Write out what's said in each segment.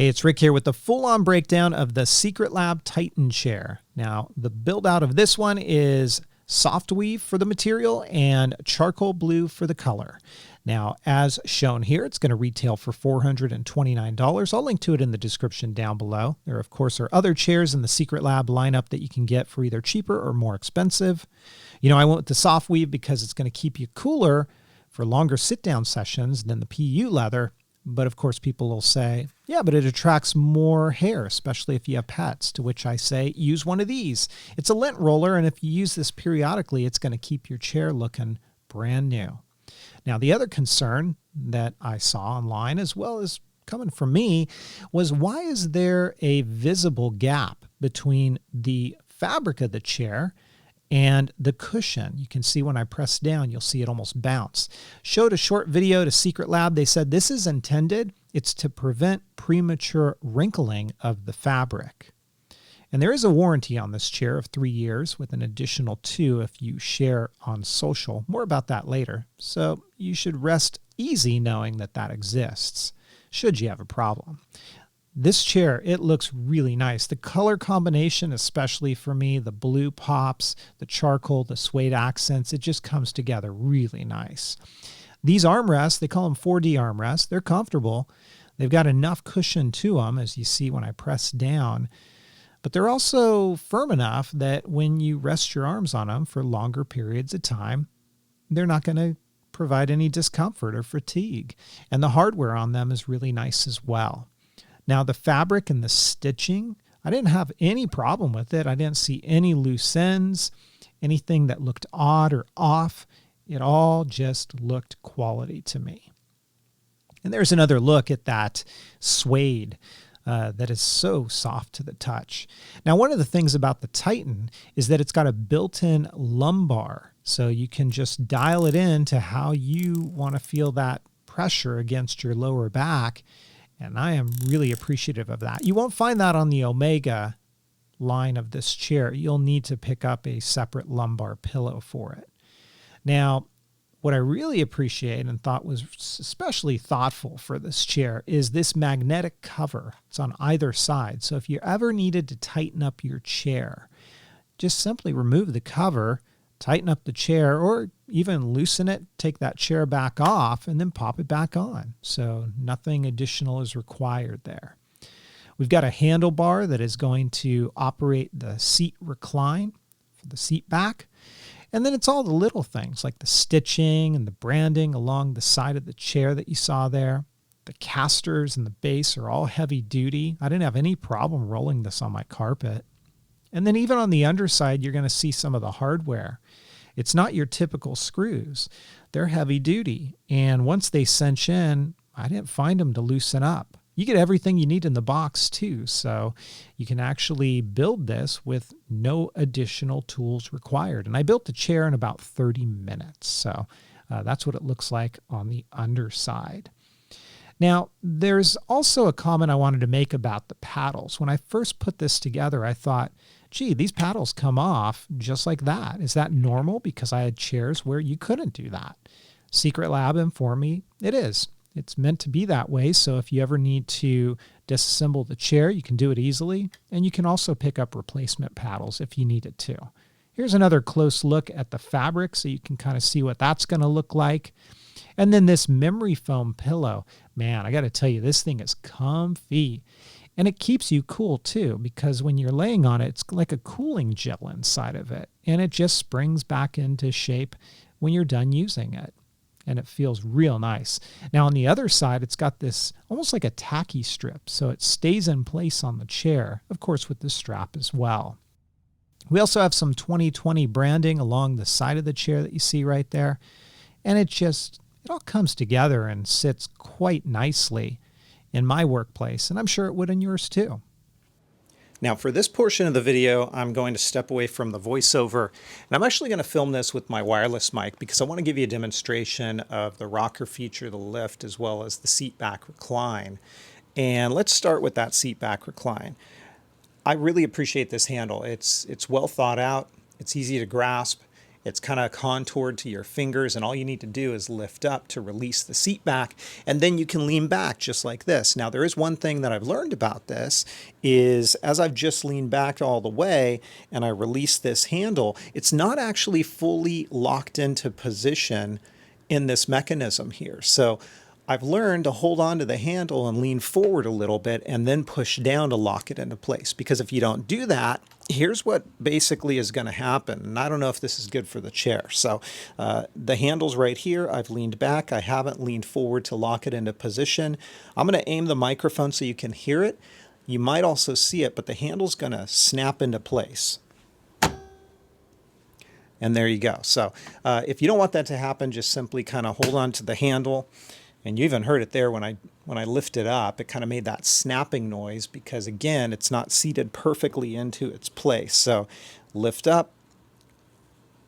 Hey, it's Rick here with the full-on breakdown of the Secret Lab Titan chair. Now, the build out of this one is SoftWeave for the material and charcoal blue for the color. Now, as shown here, it's going to retail for $429. I'll link to it in the description down below. There, of course, are other chairs in the Secret Lab lineup that you can get for either cheaper or more expensive. You know, I went with the SoftWeave because it's going to keep you cooler for longer sit-down sessions than the PU leather. But of course, people will say, yeah, but it attracts more hair, especially if you have pets, to which I say, use one of these. It's a lint roller, and if you use this periodically, it's going to keep your chair looking brand new. Now, the other concern that I saw online, as well as coming from me, was why is there a visible gap between the fabric of the chair and the cushion? You can see when I press down, you'll see it almost bounce. Showed a short video to Secret Lab. They said this is intended. It's to prevent premature wrinkling of the fabric. And there is a warranty on this chair of 3 years with an additional 2 if you share on social. More about that later. So you should rest easy knowing that that exists, should you have a problem. This chair, it looks really nice. The color combination, especially for me, the blue pops, the charcoal, the suede accents, it just comes together really nice. These armrests, they call them 4D armrests. They're comfortable. They've got enough cushion to them, as you see when I press down. But they're also firm enough that when you rest your arms on them for longer periods of time, they're not going to provide any discomfort or fatigue. And the hardware on them is really nice as well. Now, the fabric and the stitching, I didn't have any problem with it. I didn't see any loose ends, anything that looked odd or off. It all just looked quality to me. And there's another look at that suede that is so soft to the touch. Now, one of the things about the Titan is that it's got a built-in lumbar, so you can just dial it in to how you want to feel that pressure against your lower back. And I am really appreciative of that. You won't find that on the Omega line of this chair. You'll need to pick up a separate lumbar pillow for it. Now, what I really appreciate and thought was especially thoughtful for this chair is this magnetic cover. It's on either side. So if you ever needed to tighten up your chair, just simply remove the cover, tighten up the chair, or even loosen it, take that chair back off, and then pop it back on. So nothing additional is required there. We've got a handlebar that is going to operate the seat recline for the seat back. And then it's all the little things like the stitching and the branding along the side of the chair that you saw there. The casters and the base are all heavy duty. I didn't have any problem rolling this on my carpet. And then even on the underside, you're going to see some of the hardware. It's not your typical screws. They're heavy duty. And once they cinch in, I didn't find them to loosen up. You get everything you need in the box too. So you can actually build this with no additional tools required. And I built the chair in about 30 minutes. So that's what it looks like on the underside. Now, there's also a comment I wanted to make about the paddles. When I first put this together, I thought, gee, these paddles come off just like that. Is that normal? Because I had chairs where you couldn't do that. Secret Lab informed me it is. It's meant to be that way. So if you ever need to disassemble the chair, you can do it easily. And you can also pick up replacement paddles if you need it to. Here's another close look at the fabric so you can kind of see what that's going to look like. And then this memory foam pillow, man, I got to tell you, this thing is comfy. And it keeps you cool too, because when you're laying on it, it's like a cooling gel inside of it. And it just springs back into shape when you're done using it. And it feels real nice. Now on the other side, it's got this almost like a tacky strip. So it stays in place on the chair, of course, with the strap as well. We also have some 2020 branding along the side of the chair that you see right there. And it all comes together and sits quite nicely in my workplace, and I'm sure it would in yours too. Now for this portion of the video, I'm going to step away from the voiceover, and I'm actually going to film this with my wireless mic because I want to give you a demonstration of the rocker feature, the lift, as well as the seat back recline. And let's start with that seat back recline. I really appreciate this handle. It's well thought out, it's easy to grasp, It's kind of contoured to your fingers, and all you need to do is lift up to release the seat back, and then you can lean back just like this. Now, there is one thing that I've learned about this is as I've just leaned back all the way and I release this handle, it's not actually fully locked into position in this mechanism here. So I've learned to hold on to the handle and lean forward a little bit and then push down to lock it into place. Because if you don't do that, here's what basically is going to happen. And I don't know if this is good for the chair. So the handle's right here. I've leaned back. I haven't leaned forward to lock it into position. I'm going to aim the microphone so you can hear it. You might also see it, but the handle's going to snap into place. And there you go. So if you don't want that to happen, just simply kind of hold on to the handle. And you even heard it there when I lift it up. It kind of made that snapping noise because, again, it's not seated perfectly into its place. So lift up,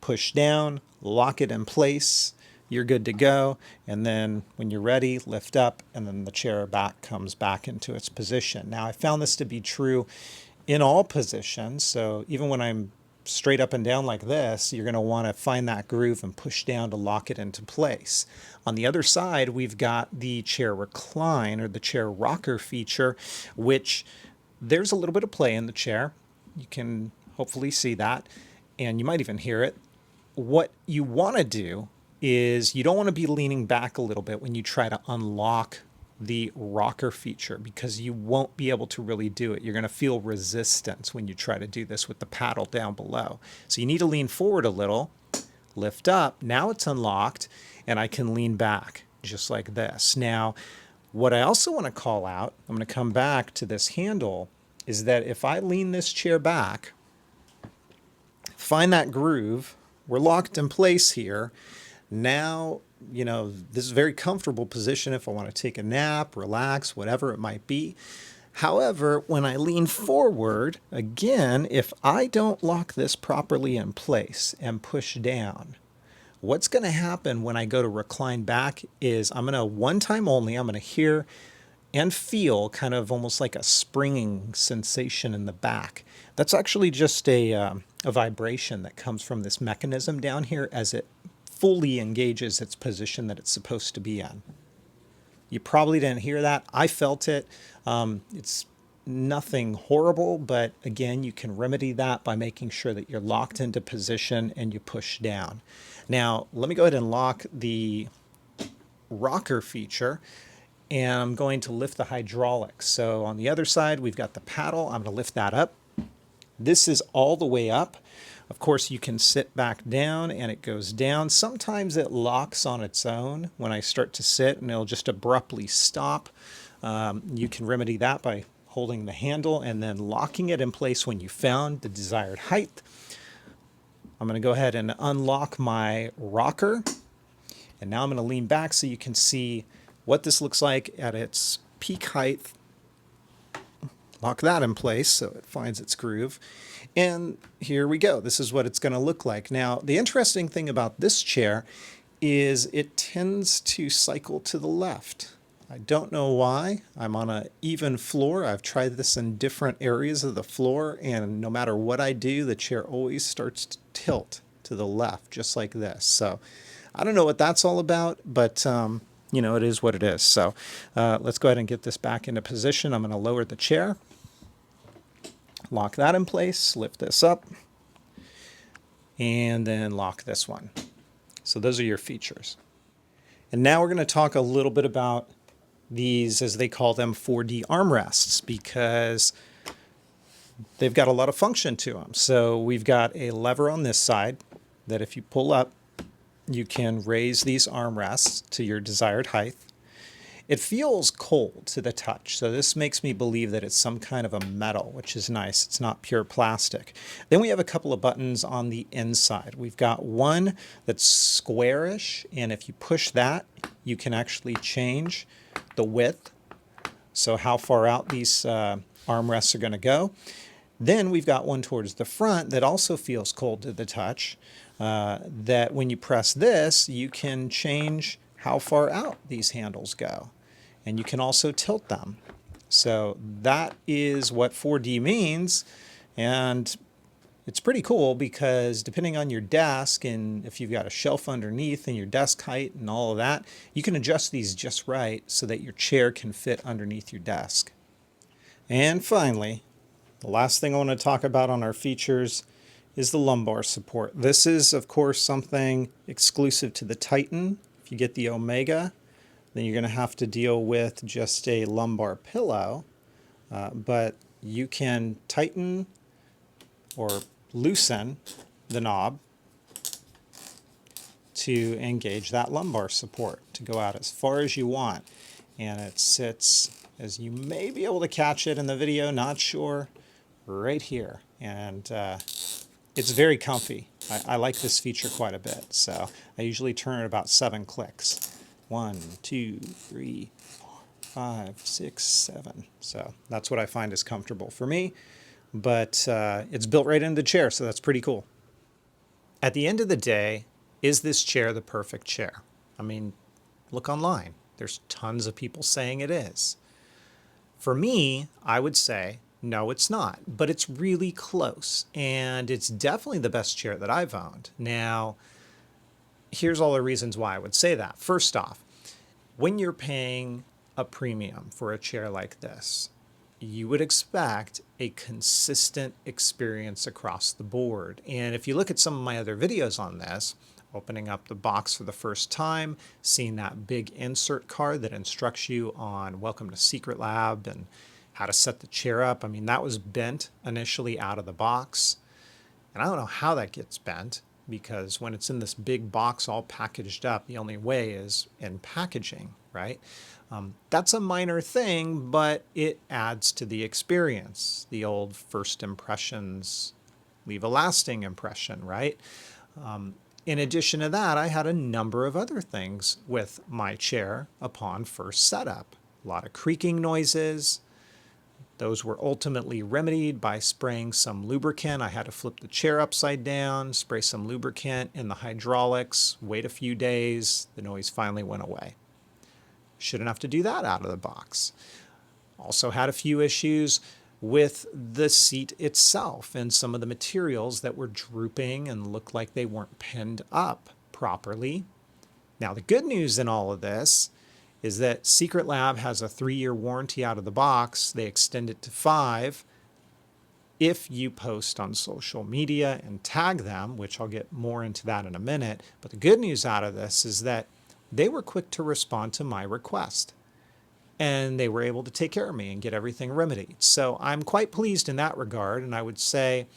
push down, lock it in place. You're good to go. And then when you're ready, lift up, and then the chair comes back into its position. Now, I found this to be true in all positions. So even when I'm straight up and down like this, you're going to want to find that groove and push down to lock it into place. On the other side, we've got the chair recline or the chair rocker feature, which there's a little bit of play in the chair. You can hopefully see that, and you might even hear it. What you want to do is you don't want to be leaning back a little bit when you try to unlock the rocker feature, because you won't be able to really do it. You're going to feel resistance when you try to do this with the paddle down below. So you need to lean forward a little, lift up. Now it's unlocked, and I can lean back just like this. Now, what I also want to call out, I'm going to come back to this handle, is that if I lean this chair back, find that groove, we're locked in place here. Now, you know, this is a very comfortable position if I want to take a nap, relax, whatever it might be. However, when I lean forward, again, if I don't lock this properly in place and push down, what's going to happen when I go to recline back is I'm going to, one time only, I'm going to hear and feel kind of almost like a springing sensation in the back. That's actually just a vibration that comes from this mechanism down here as it fully engages its position that it's supposed to be in. You probably didn't hear that. I felt it. It's nothing horrible, but again, you can remedy that by making sure that you're locked into position and you push down. Now, let me go ahead and lock the rocker feature, and I'm going to lift the hydraulics. So on the other side, we've got the paddle. I'm going to lift that up. This is all the way up. Of course, you can sit back down and it goes down. Sometimes it locks on its own when I start to sit, and it'll just abruptly stop. You can remedy that by holding the handle and then locking it in place when you found the desired height. I'm going to go ahead and unlock my rocker. And now I'm going to lean back so you can see what this looks like at its peak height. Lock that in place so it finds its groove. And here we go. This is what it's going to look like. Now, the interesting thing about this chair is it tends to cycle to the left. I don't know why. I'm on an even floor. I've tried this in different areas of the floor, and no matter what I do, the chair always starts to tilt to the left, just like this. So I don't know what that's all about, but you know, it is what it is. So let's go ahead and get this back into position. I'm going to lower the chair. Lock that in place, lift this up, and then lock this one. So those are your features. And now we're going to talk a little bit about these, as they call them, 4D armrests, because they've got a lot of function to them. So we've got a lever on this side that if you pull up, you can raise these armrests to your desired height. It feels cold to the touch, so this makes me believe that it's some kind of a metal, which is nice. It's not pure plastic. Then we have a couple of buttons on the inside. We've got one that's squarish, and if you push that, you can actually change the width, so how far out these armrests are going to go. Then we've got one towards the front that also feels cold to the touch, that when you press this, you can change how far out these handles go. And you can also tilt them. So that is what 4D means. And It's pretty cool because depending on your desk and if you've got a shelf underneath and your desk height and all of that, you can adjust these just right so that your chair can fit underneath your desk. And finally, the last thing I want to talk about on our features is the lumbar support. This is, of course, something exclusive to the Titan. If you get the Omega, then you're going to have to deal with just a lumbar pillow, but you can tighten or loosen the knob to engage that lumbar support to go out as far as you want. And it sits, as you may be able to catch it in the video, not sure, right here. And it's very comfy. I like this feature quite a bit. So I usually turn it about 7 clicks. 1, 2, 3, 4, 5, 6, 7. So that's what I find is comfortable for me. But it's built right into the chair, so that's pretty cool. At the end of the day, is this chair the perfect chair? I mean, look online. There's tons of people saying it is. For me, I would say, no, it's not, but it's really close, and it's definitely the best chair that I've owned. Now, here's all the reasons why I would say that. First off, when you're paying a premium for a chair like this, you would expect a consistent experience across the board. And if you look at some of my other videos on this, opening up the box for the first time, seeing that big insert card that instructs you on welcome to Secret Lab and how to set the chair up. I mean, that was bent initially out of the box. And I don't know how that gets bent, because when it's in this big box all packaged up, the only way is in packaging, right? That's a minor thing, but it adds to the experience. The old first impressions leave a lasting impression, right? In addition to that, I had a number of other things with my chair upon first setup. A lot of creaking noises. Those were ultimately remedied by spraying some lubricant. I had to flip the chair upside down, spray some lubricant in the hydraulics, wait a few days. The noise finally went away. Shouldn't have to do that out of the box. Also had a few issues with the seat itself and some of the materials that were drooping and looked like they weren't pinned up properly. Now, the good news in all of this is that Secret Lab has a 3-year warranty out of the box. They extend it to 5 if you post on social media and tag them, which I'll get more into that in a minute. But the good news out of this is that they were quick to respond to my request, and they were able to take care of me and get everything remedied. So I'm quite pleased in that regard. And I would say,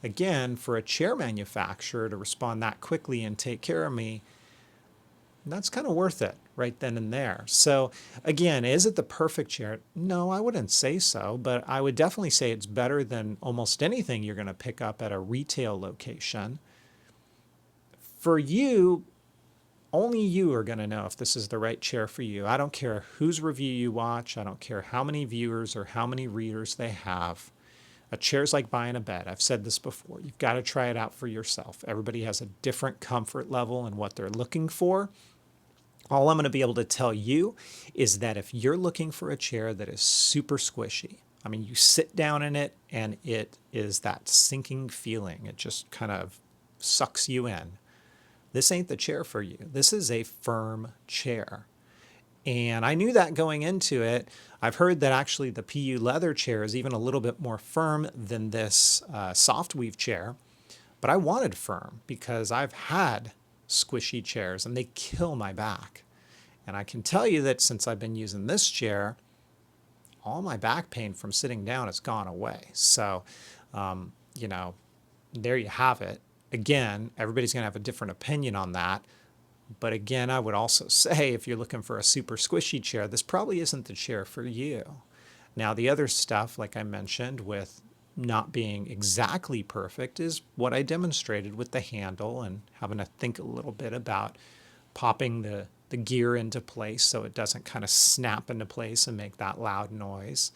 again, for a chair manufacturer to respond that quickly and take care of me, that's kind of worth it right then and there. So again, is it the perfect chair? No, I wouldn't say so, but I would definitely say it's better than almost anything you're going to pick up at a retail location. For you, only you are going to know if this is the right chair for you. I don't care whose review you watch. I don't care how many viewers or how many readers they have. A chair's like buying a bed. I've said this before. You've got to try it out for yourself. Everybody has a different comfort level and what they're looking for. All I'm going to be able to tell you is that if you're looking for a chair that is super squishy, I mean, you sit down in it and it is that sinking feeling. It just kind of sucks you in. This ain't the chair for you. This is a firm chair. And I knew that going into it. I've heard that actually the PU leather chair is even a little bit more firm than this SoftWeave chair. But I wanted firm because I've had squishy chairs and they kill my back. And I can tell you that since I've been using this chair, all my back pain from sitting down has gone away. So, there you have it. Again, everybody's going to have a different opinion on that. But again, I would also say if you're looking for a super squishy chair, this probably isn't the chair for you. Now, the other stuff, like I mentioned, with not being exactly perfect is what I demonstrated with the handle and having to think a little bit about popping the gear into place so it doesn't kind of snap into place and make that loud noise.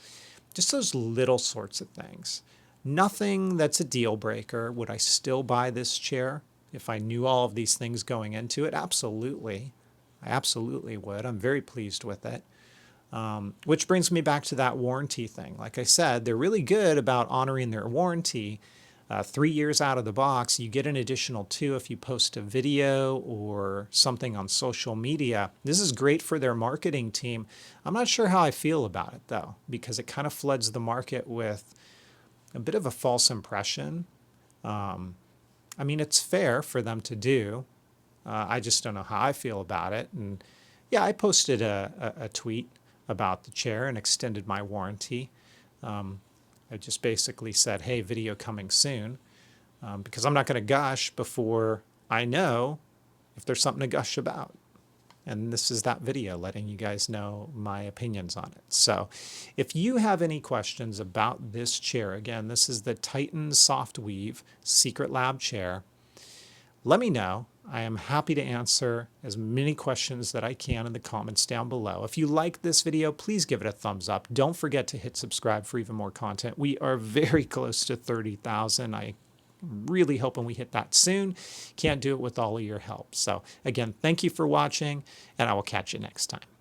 Just those little sorts of things. Nothing that's a deal breaker. Would I still buy this chair if I knew all of these things going into it? Absolutely. I absolutely would. I'm very pleased with it. Which brings me back to that warranty thing. Like I said, they're really good about honoring their warranty. 3 years out of the box. You get an additional 2 if you post a video or something on social media. This is great for their marketing team. I'm not sure how I feel about it though, because it kind of floods the market with a bit of a false impression. I mean, it's fair for them to do. I just don't know how I feel about it. And yeah, I posted a tweet about the chair and extended my warranty. I just basically said, hey, video coming soon, because I'm not going to gush before I know if there's something to gush about. And this is that video letting you guys know my opinions on it. So if you have any questions about this chair, again, this is the Titan SoftWeave Secret Lab chair, let me know. I am happy to answer as many questions that I can in the comments down below. If you like this video, please give it a thumbs up. Don't forget to hit subscribe for even more content. We are very close to 30,000. I'm really hoping we hit that soon. Can't do it with all of your help. So again, thank you for watching, and I will catch you next time.